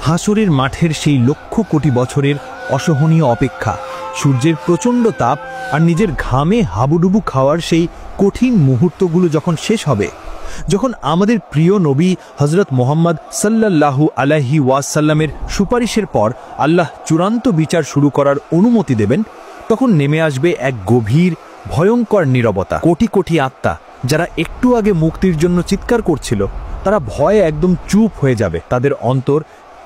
হাসরের মাঠের সেই লক্ষ কোটি বছরের অসহনীয় অপেক্ষা, সূর্যের প্রচণ্ড তাপ আর নিজের ঘামে হাবুডুবু খাওয়ার সেই কঠিন মুহূর্তগুলো যখন শেষ হবে, যখন আমাদের প্রিয় নবী হজরত মোহাম্মদ সাল্লাল্লাহু আলাইহি ওয়াসাল্লামের সুপারিশের পর আল্লাহ চূড়ান্ত বিচার শুরু করার অনুমতি দেবেন, তখন নেমে আসবে এক গভীর ভয়ঙ্কর নীরবতা। কোটি কোটি আত্মা যারা একটু আগে মুক্তির জন্য চিৎকার করছিল, তারা ভয়ে একদম চুপ হয়ে যাবে। তাদের অন্তর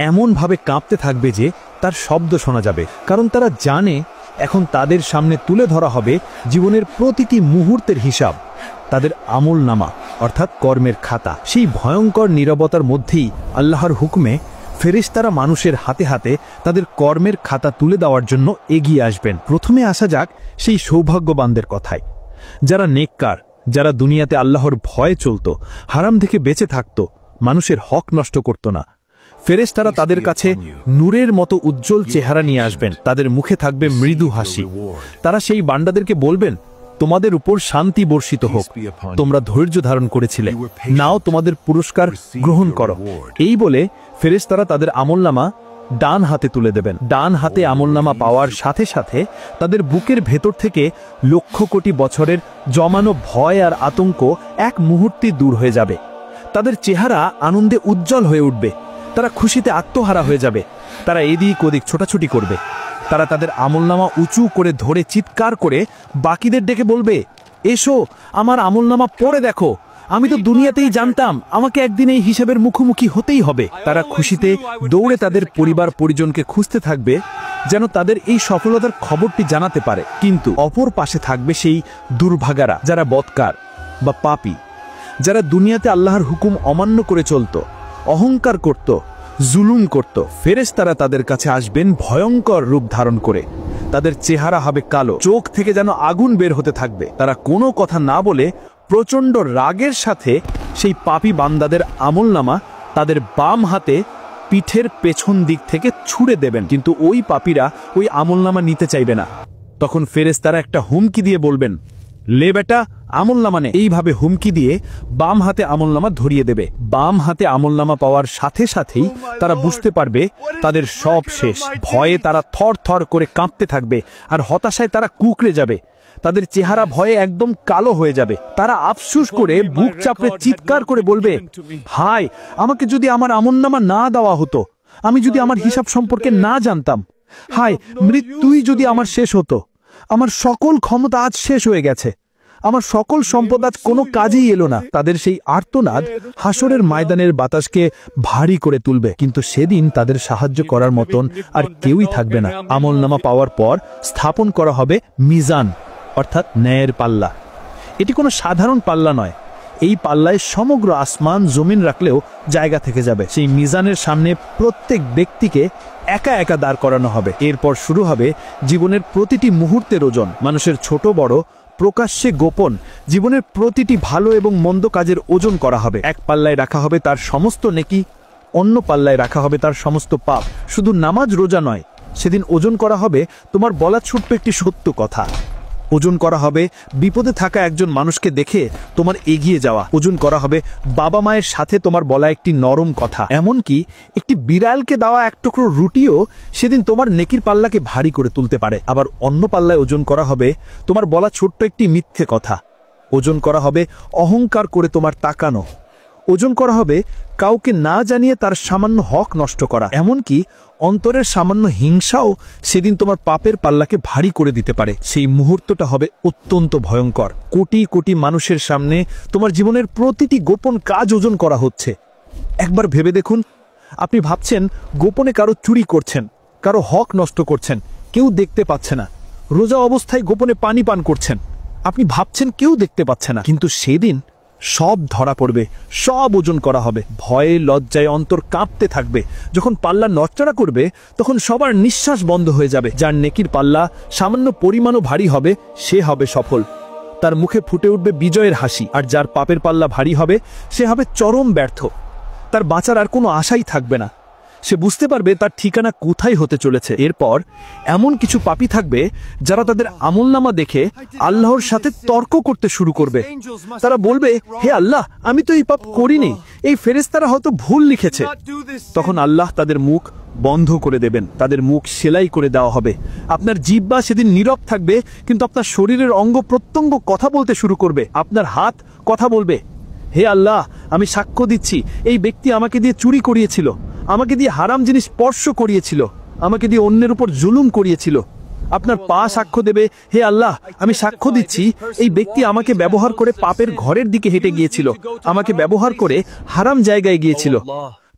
এমনভাবে কাঁপতে থাকবে যে তার শব্দ শোনা যাবে, কারণ তারা জানে এখন তাদের সামনে তুলে ধরা হবে জীবনের প্রতিটি মুহূর্তের হিসাব, তাদের আমলনামা অর্থাৎ কর্মের খাতা। সেই ভয়ঙ্কর নীরবতার মধ্যেই আল্লাহর হুকুমে ফেরেশতারা মানুষের হাতে হাতে তাদের কর্মের খাতা তুলে দেওয়ার জন্য এগিয়ে আসবেন। প্রথমে আসা যাক সেই সৌভাগ্যবানদের কথায়, যারা নেককার, যারা দুনিয়াতে আল্লাহর ভয়ে চলত, হারাম থেকে বেঁচে থাকত, মানুষের হক নষ্ট করত না। ফেরেশতারা তাদের কাছে নূরের মতো উজ্জ্বল চেহারা নিয়ে আসবেন, তাদের মুখে থাকবে মৃদু হাসি। তারা সেই বান্দাদেরকে বলবেন, তোমাদের উপর শান্তি বর্ষিত হোক, তোমরা ধৈর্য ধারণ করেছিলে, নাও তোমাদের পুরস্কার গ্রহণ করো। এই বলে ফেরেশতারা তাদের আমলনামা ডান হাতে তুলে দেবেন। ডান হাতে আমলনামা পাওয়ার সাথে সাথে তাদের বুকের ভেতর থেকে লক্ষ কোটি বছরের জমানো ভয় আর আতঙ্ক এক মুহূর্তে দূর হয়ে যাবে। তাদের চেহারা আনন্দে উজ্জ্বল হয়ে উঠবে, তারা খুশিতে আত্মহারা হয়ে যাবে। তারা এদিক ওদিক ছোটাছুটি করবে। তারা তাদের আমলনামা উঁচু করে ধরে চিৎকার করে বাকিদের ডেকে বলবে, এসো আমার আমলনামা পড়ে দেখো, আমি তো দুনিয়াতেই জানতাম আমাকে একদিন এই হিসাবের মুখোমুখি হতেই হবে। তারা খুশিতে দৌড়ে তাদের পরিবার পরিজনকে খুঁজতে থাকবে, যেন তাদের এই সফলতার খবরটি জানাতে পারে। কিন্তু অপর পাশে থাকবে সেই দুর্ভাগারা, যারা বদকার বা পাপী, যারা দুনিয়াতে আল্লাহর হুকুম অমান্য করে চলত, অহংকার করত, জুলুম করত। ফেরেশতারা তাদের কাছে আসবেন ভয়ঙ্কর রূপ ধারণ করে। তাদের চেহারা হবে কালো, চোখ থেকে যেন আগুন বের হতে থাকবে। তারা কোনো কথা না বলে প্রচণ্ড রাগের সাথে সেই পাপী বান্দাদের আমলনামা তাদের বাম হাতে পিঠের পেছন দিক থেকে ছুঁড়ে দেবেন। কিন্তু ওই পাপীরা ওই আমলনামা নিতে চাইবে না। তখন ফেরেশতারা একটা হুমকি দিয়ে বলবেন, লে বেটা আমলনামা নে। এইভাবে হুমকি দিয়ে বাম হাতে আমলনামা ধরিয়ে দেবে। বাম হাতে আমলনামা পাওয়ার সাথে সাথেই তারা বুঝতে পারবে তাদের সব শেষ। ভয়ে তারা থর থর করে কাঁপতে থাকবে আর হতাশায় তারা কুঁকড়ে যাবে। তাদের চেহারা ভয়ে একদম কালো হয়ে যাবে। তারা আফসোস করে বুক চাপড়ে চিৎকার করে বলবে, হায়, আমাকে যদি আমার আমলনামা না দেওয়া হতো, আমি যদি আমার হিসাব সম্পর্কে না জানতাম, হায়, মৃত্যুই যদি আমার শেষ হতো। আমার সকল ক্ষমতা আজ শেষ হয়ে গেছে, আমার সকল সম্পদ আজ কোনো কাজেই এলো না। তাদের সেই আর্তনাদ হাসরের ময়দানের বাতাসকে ভারী করে তুলবে, কিন্তু সেদিন তাদের সাহায্য করার মতন আর কেউই থাকবে না। আমলনামা পাওয়ার পর স্থাপন করা হবে মিজান অর্থাৎ ন্যায়ের পাল্লা। এটি কোনো সাধারণ পাল্লা নয়, এই পাল্লায় সমগ্র আসমান জমিন রাখলেও জায়গা থেকে যাবে। সেই মিজানের সামনে প্রত্যেক ব্যক্তিকে একা একা দাঁড় করানো হবে। এরপর শুরু হবে জীবনের প্রতিটি মুহূর্তের ওজন। মানুষের ছোট বড়, প্রকাশ্যে গোপন জীবনের প্রতিটি ভালো এবং মন্দ কাজের ওজন করা হবে। এক পাল্লায় রাখা হবে তার সমস্ত নেকি, অন্য পাল্লায় রাখা হবে তার সমস্ত পাপ। শুধু নামাজ রোজা নয়, সেদিন ওজন করা হবে তোমার বলা ছোট্ট একটি সত্য কথা। ওজন করা হবে বিপদে থাকা একজন মানুষকে দেখে তোমার এগিয়ে যাওয়া। ওজন করা হবে বাবা মায়ের সাথে তোমার বলা একটি নরম কথা। এমনকি একটি বিড়ালকে দেওয়া এক টুকরো রুটিও সেদিন তোমার নেকির পাল্লাকে ভারী করে তুলতে পারে। আবার অন্য পাল্লায় ওজন করা হবে তোমার বলা ছোট্ট একটি মিথ্যে কথা। ওজন করা হবে অহংকার করে তোমার তাকানো। ওজন করা হবে কাউকে না জানিয়ে তার সামান্য হক নষ্ট করা। এমনকি অন্তরের সামান্য হিংসাও সেদিন তোমার পাপের পাল্লাকে ভারী করে দিতে পারে। সেই মুহূর্তটা হবে অত্যন্ত ভয়ঙ্কর। কোটি কোটি মানুষের সামনে তোমার জীবনের প্রতিটি গোপন কাজ ওজন করা হচ্ছে। একবার ভেবে দেখুন, আপনি ভাবছেন গোপনে কারো চুরি করছেন, কারো হক নষ্ট করছেন, কেউ দেখতে পাচ্ছে না। রোজা অবস্থায় গোপনে পানি পান করছেন, আপনি ভাবছেন কেউ দেখতে পাচ্ছে না। কিন্তু সেদিন সব ধরা পড়বে, সব ওজন করা হবে। ভয়ে লজ্জায় অন্তর কাঁপতে থাকবে। যখন পাল্লা নড়চড়া করবে, তখন সবার নিঃশ্বাস বন্ধ হয়ে যাবে। যার নেকির পাল্লা সামান্য পরিমাণও ভারী হবে, সে হবে সফল। তার মুখে ফুটে উঠবে বিজয়ের হাসি। আর যার পাপের পাল্লা ভারী হবে, সে হবে চরম ব্যর্থ। তার বাঁচার আর কোনো আশাই থাকবে না। সে বুঝতে পারবে তার ঠিকানা কোথায় হতে চলেছে। এরপর এমন কিছু পাপী থাকবে যারা তাদের আমলনামা দেখে আল্লাহর সাথে তর্ক করতে শুরু করবে। তারা বলবে, হে আল্লাহ, আমি তো এই পাপ করিনি, এই ফেরেশতারা হয়তো ভুল লিখেছে। তখন আল্লাহ তাদের মুখ বন্ধ করে দেবেন, তাদের মুখ সেলাই করে দেওয়া হবে। আপনার জিহ্বা সেদিন নীরব থাকবে, কিন্তু আপনার শরীরের অঙ্গ প্রত্যঙ্গ কথা বলতে শুরু করবে। আপনার হাত কথা বলবে, হে আল্লাহ, আমি সাক্ষ্য দিচ্ছি এই ব্যক্তি আমাকে দিয়ে চুরি করিয়েছিল, আমাকে দিয়ে হারাম জিনিস স্পর্শ করিয়েছিল, আমাকে দিয়ে অন্যের উপর জুলুম করিয়েছিল। আপনার পা সাক্ষ্য দেবে, হে আল্লাহ, আমি সাক্ষ্য দিচ্ছি এই ব্যক্তি আমাকে ব্যবহার করে পাপের ঘরের দিকে হেঁটে গিয়েছিল, আমাকে ব্যবহার করে হারাম জায়গায় গিয়েছিল।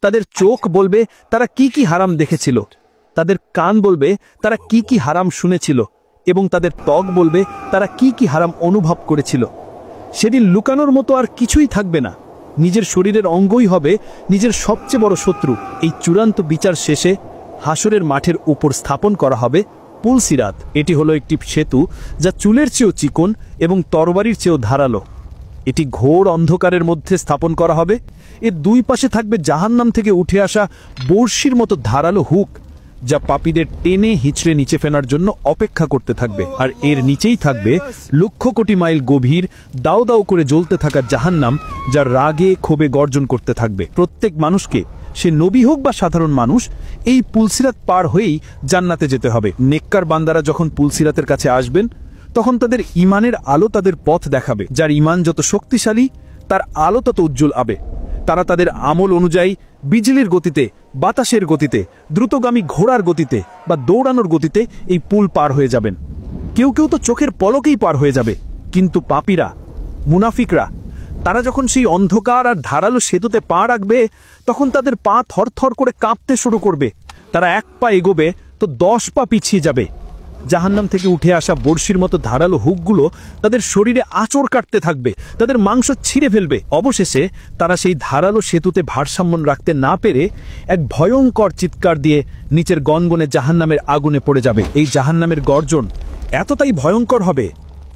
তাদের চোখ বলবে তারা কি কি হারাম দেখেছিল, তাদের কান বলবে তারা কি কি হারাম শুনেছিল, এবং তাদের ত্বক বলবে তারা কি কি হারাম অনুভব করেছিল। সেদিন লুকানোর মতো আর কিছুই থাকবে না, নিজের শরীরের অঙ্গই হবে নিজের সবচেয়ে বড় শত্রু। এই চূড়ান্ত বিচার শেষে হাসরের মাঠের উপর স্থাপন করা হবে পুলসিরাত। এটি হলো একটি সেতু যা চুলের চেয়েও চিকন এবং তরবারির চেয়েও ধারালো। এটি ঘোর অন্ধকারের মধ্যে স্থাপন করা হবে। এর দুই পাশে থাকবে জাহান্নাম থেকে উঠে আসা বর্ষির মতো ধারালো হুক, যা পাপীদের টেনে হিচড়ে নিচে ফেলার জন্য অপেক্ষা করতে থাকবে। আর এর নিচেই থাকবে লক্ষ কোটি মাইল গভীর দাও দাও করে জ্বলতে থাকা জাহান্নাম, যা রাগে ক্ষোভে গর্জন করতে থাকবে। প্রত্যেক মানুষকে, সে নবী হোক বা সাধারণ মানুষ, এই পুলসিরাত পার হয়েই জান্নাতে যেতে হবে। নেককার বান্দারা যখন পুলসিরাতের কাছে আসবেন, তখন তাদের ঈমানের আলো তাদের পথ দেখাবে। যার ঈমান যত শক্তিশালী, তার আলো তত উজ্জ্বল হবে। তারা তাদের আমল অনুযায়ী বিজলির গতিতে, বাতাসের গতিতে, দ্রুতগামী ঘোড়ার গতিতে বা দৌড়ানোর গতিতে এই পুল পার হয়ে যাবেন। কেউ কেউ তো চোখের পলকেই পার হয়ে যাবে। কিন্তু পাপীরা, মুনাফিকরা, তারা যখন সেই অন্ধকার আর ধারালো সেতুতে পা রাখবে, তখন তাদের পা থরথর করে কাঁপতে শুরু করবে। তারা এক পা এগোবে তো 10 পা পিছিয়ে যাবে। জাহান্নাম থেকে উঠে আসা বর্ষির মতো ধারালো হুকগুলো তাদের শরীরে আঁচড় কাটতে থাকবে, তাদের মাংস ছিঁড়ে ফেলবে। অবশেষে তারা সেই ধারালো সেতুতে ভারসাম্য রাখতে না পেরে এক ভয়ঙ্কর চিৎকার দিয়ে নিচের গনগনে জাহান্নামের আগুনে পড়ে যাবে। এই জাহান্নামের গর্জন এতটাই ভয়ঙ্কর হবে,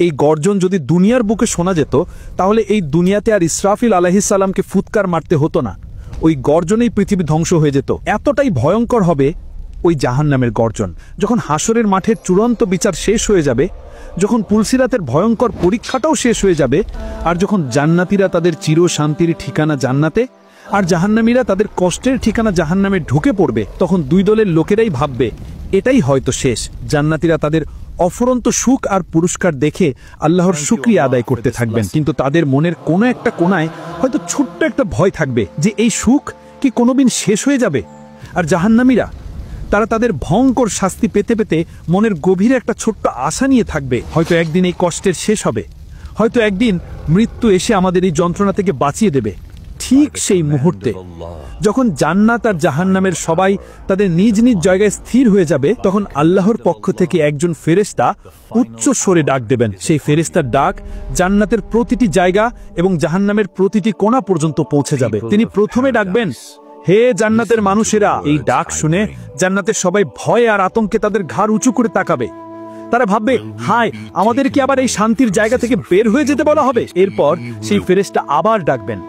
এই গর্জন যদি দুনিয়ার বুকে শোনা যেত, তাহলে এই দুনিয়াতে আর ইসরাফিল আলাইহিস সালামকে ফুৎকার মারতে হতো না। ওই গর্জনেই পৃথিবী ধ্বংস হয়ে যেত। এতটাই ভয়ঙ্কর হবে ওই জাহান্নামের গর্জন। যখন হাসরের মাঠের চূড়ান্ত বিচার শেষ হয়ে যাবে, যখন পুলসিরাতের ভয়ঙ্কর পরীক্ষাটাও শেষ হয়ে যাবে, আর যখন জান্নাতীরা তাদের চির শান্তির ঠিকানা জান্নাতে আর জাহান্নামীরা তাদের কষ্টের ঠিকানা জাহান্নামে ঢুকে পড়বে, তখন দুই দলের লোকেরাই ভাববে এটাই হয়তো শেষ। জান্নাতীরা তাদের অফুরন্ত সুখ আর পুরস্কার দেখে আল্লাহর শুকরিয়া আদায় করতে থাকবেন, কিন্তু তাদের মনের কোনো একটা কোণায় হয়তো ছোট্ট একটা ভয় থাকবে যে এই সুখ কি কোনোদিন শেষ হয়ে যাবে। আর জাহান্নামীরা, তারা তাদের ভয়ঙ্কর শাস্তি পেতে পেতে মনের গভীরে একটা ছোট্ট আশা নিয়ে থাকবে, হয়তো একদিন এই কষ্টের শেষ হবে, হয়তো একদিন মৃত্যু এসে আমাদের এই যন্ত্রণা থেকে বাঁচিয়ে দেবে। ঠিক সেই মুহূর্তে যখন জান্নাত আর জাহান্নামের সবাই তাদের নিজ নিজ জায়গায় স্থির হয়ে যাবে, তখন আল্লাহর পক্ষ থেকে একজন ফেরেশতা উচ্চ স্বরে ডাক দেবেন। সেই ফেরেশতার ডাক জান্নাতের প্রতিটি জায়গা এবং জাহান্নামের প্রতিটি কোণা পর্যন্ত পৌঁছে যাবে। তিনি প্রথমে ডাকবেন, হে জান্নাতের মানুষেরা। এই ডাক শুনে জান্নাতের সবাই ভয়ে আর আতঙ্কে তাদের ঘাড় উঁচু করে তাকাবে। তারা ভাববে, হায়, আমাদের কি আবার এই শান্তির জায়গা থেকে বের হয়ে যেতে বলা হবে? এরপর সেই ফেরেশতা আবার ডাকবেন,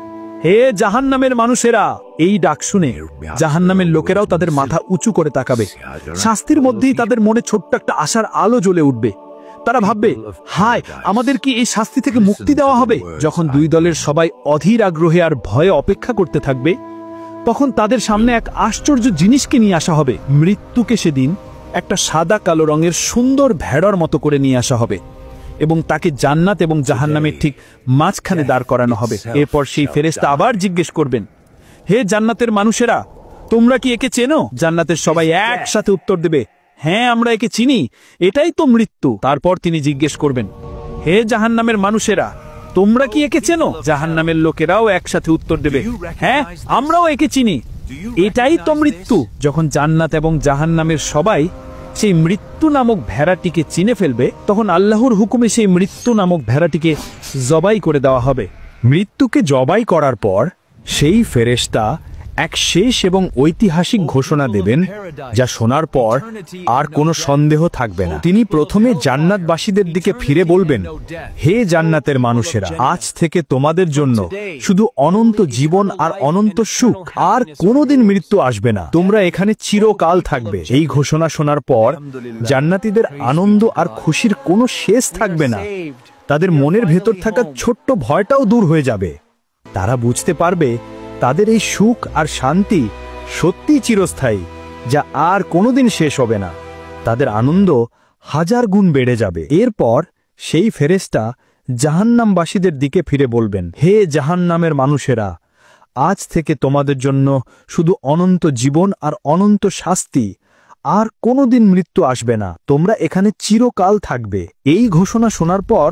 হে জাহান্নামের মানুষেরা। এই ডাক শুনে জাহান্নামের লোকেরাও তাদের মাথা উঁচু করে তাকাবে। শাস্তির মধ্যেই তাদের মনে ছোট্ট একটা আশার আলো জ্বলে উঠবে। তারা ভাববে, হায়, আমাদের কি এই শাস্তি থেকে মুক্তি দেওয়া হবে? যখন দুই দলের সবাই অধীর আগ্রহে আর ভয়ে অপেক্ষা করতে থাকবে, তখন তাদের সামনে এক আশ্চর্য জিনিসকে নিয়ে আসা হবে। মৃত্যুকে সেদিন একটা সাদা কালো রঙের সুন্দর ভেড়ার মতো করে নিয়ে আসা হবে এবং তাকে জান্নাত এবং জাহান্নামের ঠিক মাঝখানে দাঁড় করানো হবে। এরপর সেই ফেরেশতা আবার জিজ্ঞেস করবেন, হে জান্নাতের মানুষেরা, তোমরা কি একে চেনো? জান্নাতের সবাই একসাথে উত্তর দেবে, হ্যাঁ, আমরা একে চিনি, এটাই তো মৃত্যু। তারপর তিনি জিজ্ঞেস করবেন, হে জাহান্নামের মানুষেরা, তোমরা কি একে চেনো? জাহান্নামের লোকেরাও একসাথে উত্তর দেবে, হ্যাঁ, আমরাও একে চিনি, এটাই তো মৃত্যু। যখন জান্নাত এবং জাহান্নামের সবাই সেই মৃত্যু নামক ভেড়াটিকে চিনে ফেলবে, তখন আল্লাহর হুকুমে সেই মৃত্যু নামক ভেড়াটিকে জবাই করে দেওয়া হবে। মৃত্যুকে জবাই করার পর সেই ফেরেশতা এক শেষ এবং ঐতিহাসিক ঘোষণা দেবেন, যা শোনার পর আর কোনো সন্দেহ থাকবে না। তিনি প্রথমে জান্নাতবাসীদের দিকে ফিরে বলবেন, হে জান্নাতের মানুষেরা, আজ থেকে তোমাদের জন্য শুধু অনন্ত জীবন আর অনন্ত সুখ, আর কোনোদিন মৃত্যু আসবে না, তোমরা এখানে চিরকাল থাকবে। এই ঘোষণা শোনার পর জান্নাতীদের আনন্দ আর খুশির কোনো শেষ থাকবে না। তাদের মনের ভেতর থাকা ছোট্ট ভয়টাও দূর হয়ে যাবে। তারা বুঝতে পারবে তাদের এই সুখ আর শান্তি সত্যিই চিরস্থায়ী, যা আর কোনোদিন শেষ হবে না। তাদের আনন্দ 1000 গুণ বেড়ে যাবে। এরপর সেই ফেরেশতা জাহান্নামবাসীদের দিকে ফিরে বলবেন, হে জাহান্নামের মানুষেরা, আজ থেকে তোমাদের জন্য শুধু অনন্ত জীবন আর অনন্ত শাস্তি, আর কোনোদিন মৃত্যু আসবে না, তোমরা এখানে চিরকাল থাকবে। এই ঘোষণা শোনার পর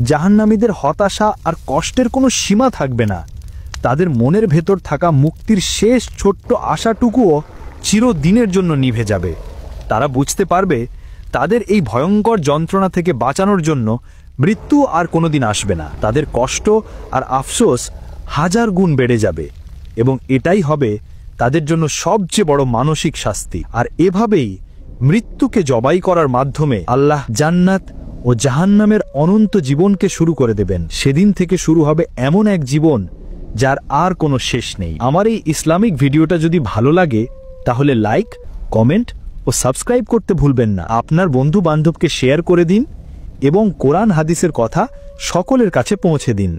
জাহান্নামীদের হতাশা আর কষ্টের কোনো সীমা থাকবে না। তাদের মনের ভেতর থাকা মুক্তির শেষ ছোট্ট আশাটুকুও চিরদিনের জন্য নিভে যাবে। তারা বুঝতে পারবে তাদের এই ভয়ঙ্কর যন্ত্রণা থেকে বাঁচানোর জন্য মৃত্যু আর কোনোদিন আসবে না। তাদের কষ্ট আর আফসোস 1000 গুণ বেড়ে যাবে, এবং এটাই হবে তাদের জন্য সবচেয়ে বড় মানসিক শাস্তি। আর এভাবেই মৃত্যুকে জবাই করার মাধ্যমে আল্লাহ জান্নাত ও জাহান্নামের অনন্ত জীবনকে শুরু করে দেবেন। সেদিন থেকে শুরু হবে এমন এক জীবন যার আর কোনো শেষ নেই। আমার এই ইসলামিক ভিডিওটা যদি ভালো লাগে তাহলে লাইক, কমেন্ট ও সাবস্ক্রাইব করতে ভুলবেন না। আপনার বন্ধু বান্ধবকে শেয়ার করে দিন এবং কোরআন হাদিসের কথা সকলের কাছে পৌঁছে দিন।